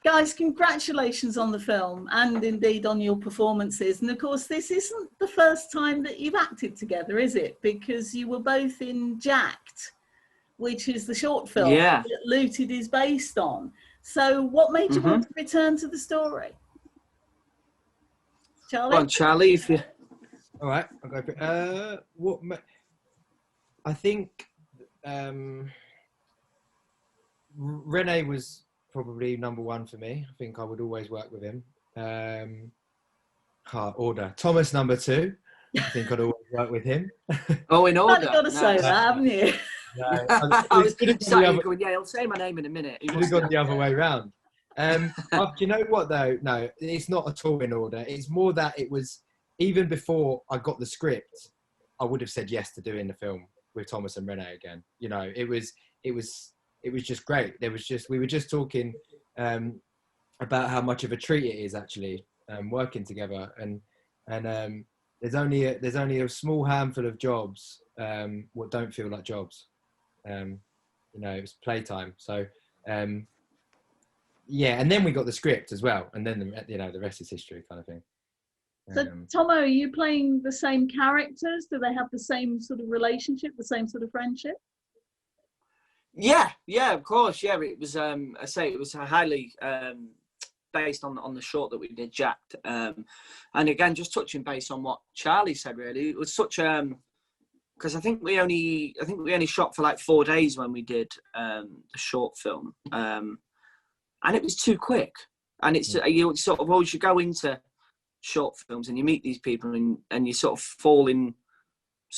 Guys, congratulations on the film and indeed on your performances. And of course, this isn't the first time that you've acted together, is it? Because you were both in Jacked, which is the short film that Looted is based on. So what made you want to return to the story? Charlie? Go on, Charlie, if you... All right, I'll go for it. I think Rene was probably number one for me. I think I would always work with him. Order. Thomas, number two. I think I'd always work with him. Oh, in order. You've got to say that, haven't you? No, I was going, yeah, he'll say my name in a minute. He would have gone the other way round. You know what, though? No, it's not at all in order. It's more that it was, even before I got the script, I would have said yes to doing the film with Thomas and Rene again. You know, it was just great. We were just talking about how much of a treat it is actually working together, and there's only a small handful of jobs what don't feel like jobs. You know, it's playtime. So yeah, and then we got the script as well, and then the rest is history, kind of thing. So Tomo, are you playing the same characters? Do they have the same sort of relationship, the same sort of friendship? Yeah, of course. Yeah, it was. I say it was highly based on the short that we did, Jacked. And again, just touching base on what Charlie said. Really, it was such because I think we only shot for like 4 days when we did the short film, and it was too quick. And it's you sort of always you go into short films and you meet these people and you sort of fall in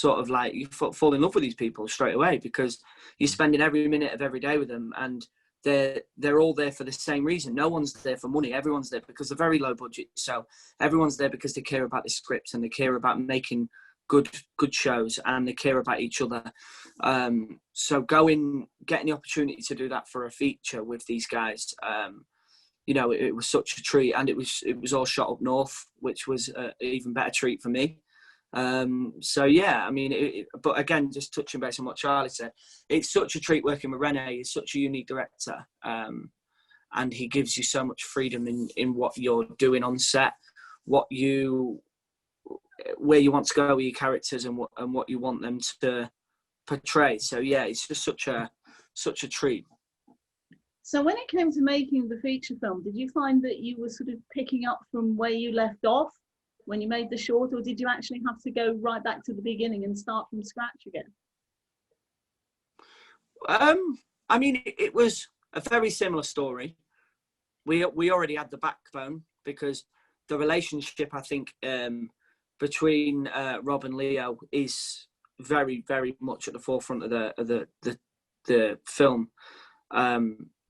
love with these people straight away, because you're spending every minute of every day with them, and they're all there for the same reason. No one's there for money. Everyone's there because they're very low budget. So everyone's there because they care about the scripts and they care about making good shows, and they care about each other. So getting the opportunity to do that for a feature with these guys, you know, it was such a treat, and it was all shot up north, which was an even better treat for me. So yeah, I mean, but again, just touching base on what Charlie said, it's such a treat working with Rene. He's such a unique director, and he gives you so much freedom in what you're doing on set, where you want to go with your characters, and what you want them to portray. So yeah, it's just such a treat. So when it came to making the feature film, did you find that you were sort of picking up from where you left off when you made the short, or did you actually have to go right back to the beginning and start from scratch again? I mean, it was a very similar story. We already had the backbone, because the relationship, I think, between Rob and Leo is very, very much at the forefront of the film.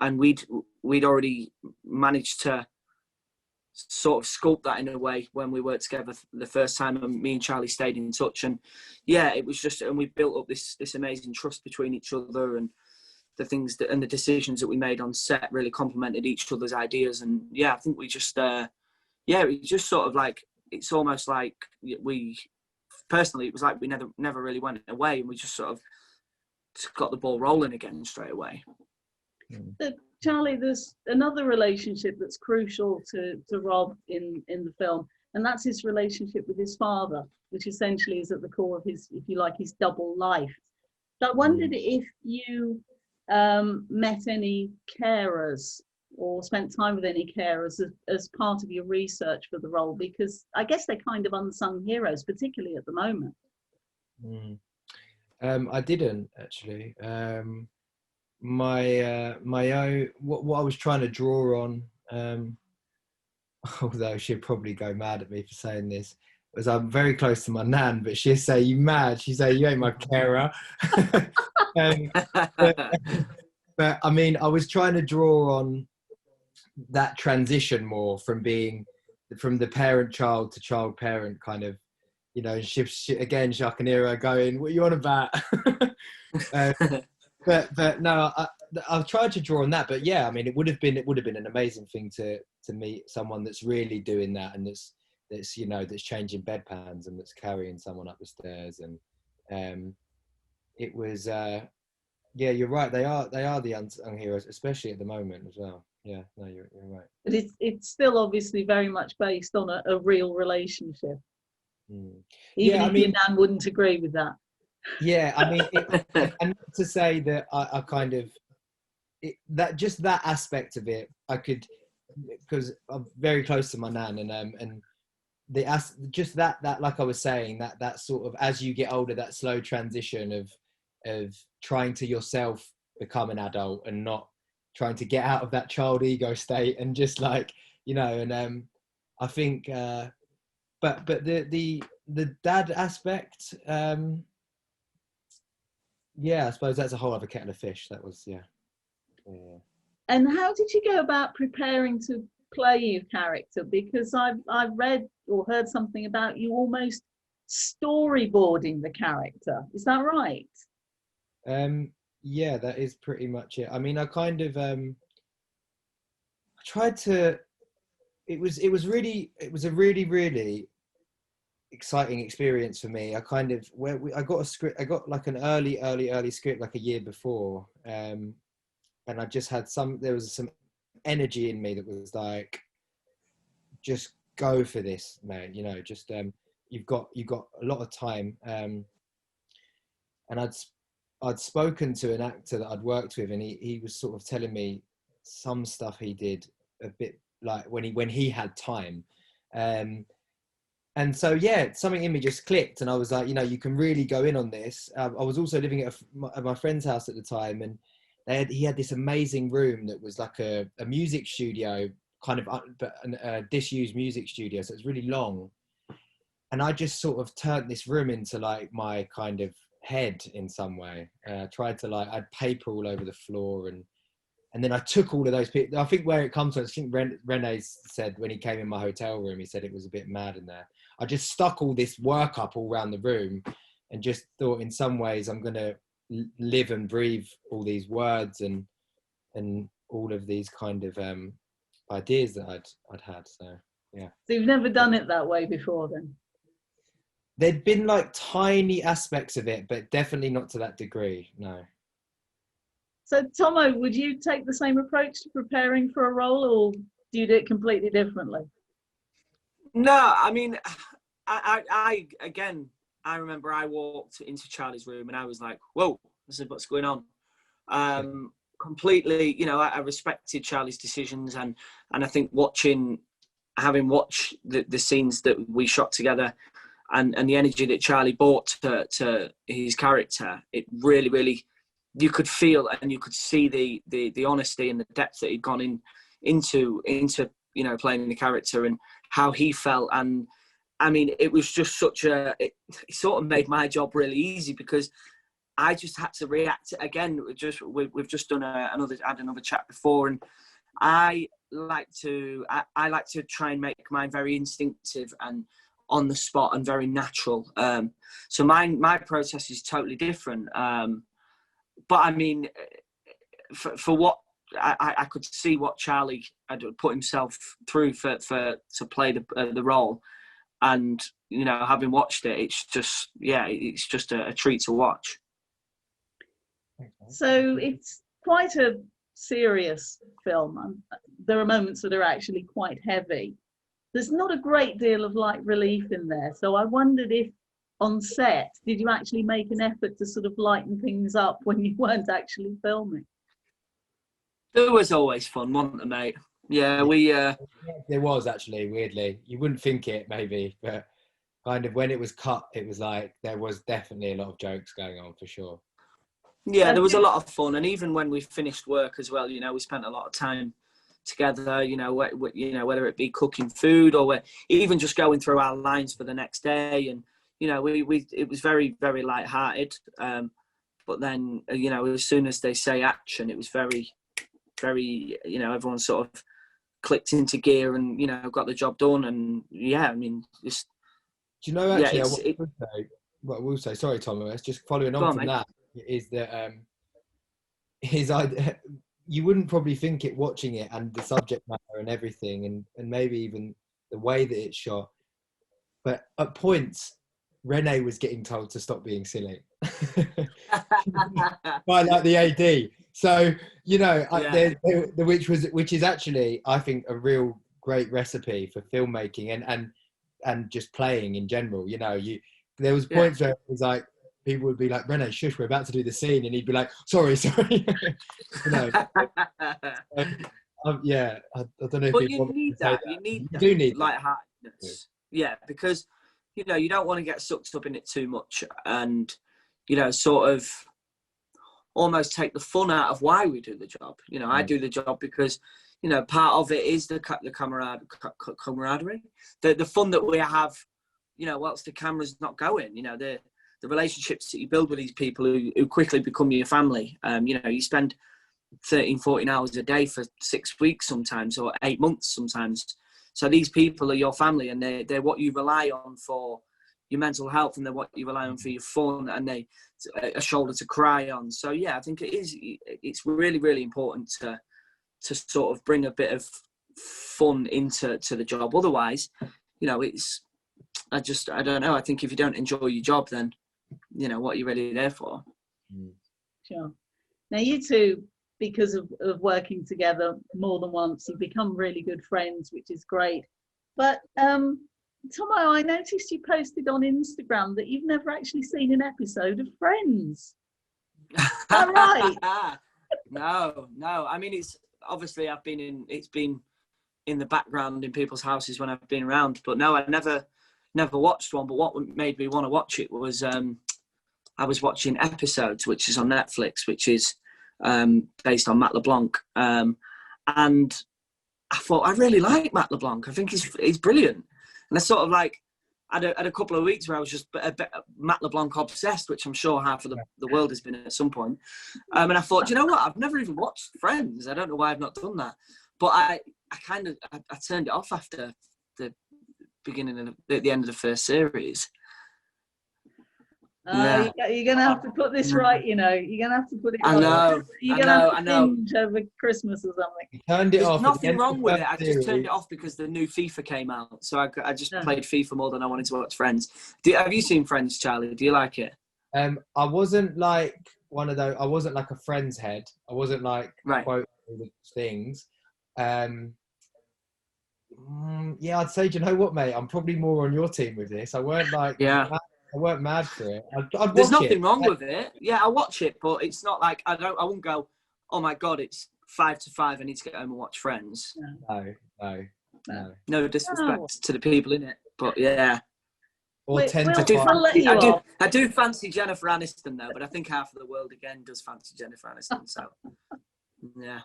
And we'd already managed to sort of sculpt that in a way when we worked together the first time, and me and Charlie stayed in touch. And yeah, it was just, and we built up this amazing trust between each other, and the things and the decisions that we made on set really complemented each other's ideas. And yeah, I think we just it just sort of like, it's almost like we personally, it was like we never really went away, and we just sort of got the ball rolling again straight away. Charlie, there's another relationship that's crucial to Rob in the film, and that's his relationship with his father, which essentially is at the core of his, if you like, his double life. So I wondered if you met any carers or spent time with any carers as part of your research for the role, because I guess they're kind of unsung heroes, particularly at the moment. I didn't actually. My own, what I was trying to draw on, although she'd probably go mad at me for saying this, was I'm very close to my nan, but she'd say, "You mad?" She'd say, "You ain't my carer." But I mean, I was trying to draw on that transition more from the parent-child to child-parent kind of, you know. She again, I can hear her going, "What are you on about?" But no, I've tried to draw on that. But yeah, I mean, it would have been an amazing thing to meet someone that's really doing that, and that's you know, that's changing bedpans and that's carrying someone up the stairs. And it was Yeah, you're right. They are the unsung heroes, especially at the moment as well. Yeah, no, you're right. But it's still obviously very much based on a real relationship, Mm. even Yeah, I if your mean, nan wouldn't agree with that. yeah, I mean, and not to say that I kind of that just that aspect of it, I could, because I'm very close to my nan, and just that like I was saying, that sort of, as you get older, that slow transition of trying to yourself become an adult and not trying to get out of that child ego state, and just like, and I think but the dad aspect, yeah, I suppose that's a whole other kettle of fish. That was, yeah. And how did you go about preparing to play your character? Because I've read or heard something about you almost storyboarding the character. Is that right? Yeah, that is pretty much it. I mean, I kind of I tried to. It was a really exciting experience for me. I kind of I got a script. I got like an early script like a year before, and I just had there was some energy in me that was like, just go for this, man. Just you've got a lot of time. And I'd spoken to an actor that I'd worked with, and he was sort of telling me some stuff he did a bit like when he had time. And so, yeah, something in me just clicked, and I was like, you can really go in on this. I was also living at my friend's house at the time, and he had this amazing room that was like a music studio, kind of, but a disused music studio. So it's really long. And I just sort of turned this room into like my kind of head in some way. Tried to I had paper all over the floor, and then I took all of those people. I think where it comes from, I think Rene said when he came in my hotel room, he said it was a bit mad in there. I just stuck all this work up all around the room, and just thought in some ways I'm going to live and breathe all these words and all of these kind of ideas that I'd had. So, yeah. So you've never done it that way before then? There'd been like tiny aspects of it, but definitely not to that degree, no. So Tomo, would you take the same approach to preparing for a role, or do you do it completely differently? No, I mean, I again, I remember I walked into Charlie's room and I was like, whoa, this is what's going on. Completely, I respected Charlie's decisions, and I think having watched the scenes that we shot together, and the energy that Charlie brought to his character, it really, you could feel and you could see the honesty and the depth that he'd gone into playing the character and how he felt. And I mean, it was just it sort of made my job really easy, because I just had to react. Again, we've just done another chat before, and I like to try and make mine very instinctive and on the spot and very natural. So my process is totally different. But I mean, for what I could see what Charlie had put himself through to play the role, and having watched it, it's just a treat to watch. So it's quite a serious film. There are moments that are actually quite heavy. There's not a great deal of light relief in there. So I wondered if on set, did you actually make an effort to sort of lighten things up when you weren't actually filming? It was always fun, wasn't it, mate? Yeah, we... There was, actually, weirdly. You wouldn't think it, maybe, but kind of when it was cut, it was like there was definitely a lot of jokes going on, for sure. Yeah, there was a lot of fun. And even when we finished work as well, we spent a lot of time together, whether it be cooking food or even just going through our lines for the next day. And, it was very, very lighthearted. But then, as soon as they say action, it was very, very, everyone sort of clicked into gear and, got the job done. And yeah, I mean, just... Do you know, actually, what I will say, sorry, Thomas, just following on from that, is that you wouldn't probably think it watching it, and the subject matter and everything, and maybe even the way that it's shot. But at points, Rene was getting told to stop being silly. Quite like the AD. So, you know, Yeah. which is actually, I think, a real great recipe for filmmaking and just playing in general. You know, there was points where it was like, people would be like, Rene, shush, we're about to do the scene. And he'd be like, sorry. You know, yeah, I don't know if But you'd you want me need to say that. that. You need You that do need that. lightheartedness. Yeah, because, you know, you don't want to get sucked up in it too much and, you know, sort of almost take the fun out of why we do the job. You know, I do the job because, you know, part of it is the camaraderie, the fun that we have, you know, whilst the camera's not going, you know, the relationships that you build with these people who quickly become your family. You know, you spend 13, 14 hours a day for 6 weeks sometimes, or 8 months sometimes. So these people are your family, and they're what you rely on for your mental health, and they're what you rely on for your fun, and they a shoulder to cry on. So yeah, I think it's really, really important to sort of bring a bit of fun into the job. Otherwise, you know, I don't know. I think if you don't enjoy your job, then, you know, what are you really there for? Sure. Now you two, because of working together more than once, you've become really good friends, which is great. But Tomo, I noticed you posted on Instagram that you've never actually seen an episode of Friends. Is that right? No. I mean, it's obviously it's been in the background in people's houses when I've been around, but no, I never watched one. But what made me want to watch it was I was watching Episodes, which is on Netflix, which is based on Matt LeBlanc, and I thought I really like Matt LeBlanc. I think he's brilliant, and I sort of like had a couple of weeks where I was just a bit Matt LeBlanc obsessed, which I'm sure half of the world has been at some point. And I thought, you know what? I've never even watched Friends. I don't know why I've not done that, but I turned it off after the beginning of the end of the first series. You're going to have to put this right, you know. You're going to have to put it right. I know. You're going to have to binge over Christmas or something. You turned it off. There's nothing wrong with it. I just turned it off because the new FIFA came out. So I just played FIFA more than I wanted to watch Friends. Have you seen Friends, Charlie? Do you like it? I wasn't like one of those. I wasn't like a Friends head. I wasn't like quoting the things. Yeah, I'd say, do you know what, mate? I'm probably more on your team with this. I weren't like, I weren't mad for it. There's nothing wrong with it. Yeah, I watch it, but it's not like I wouldn't go, oh my God, it's 5 to 5. I need to get home and watch Friends. No disrespect to the people in it, but yeah. Or 10 to 5. I do fancy Jennifer Aniston though, but I think half of the world again does fancy Jennifer Aniston. So yeah.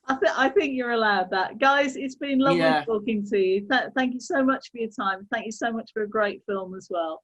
I think you're allowed that. Guys, it's been lovely talking to you. Thank you so much for your time. Thank you so much for a great film as well.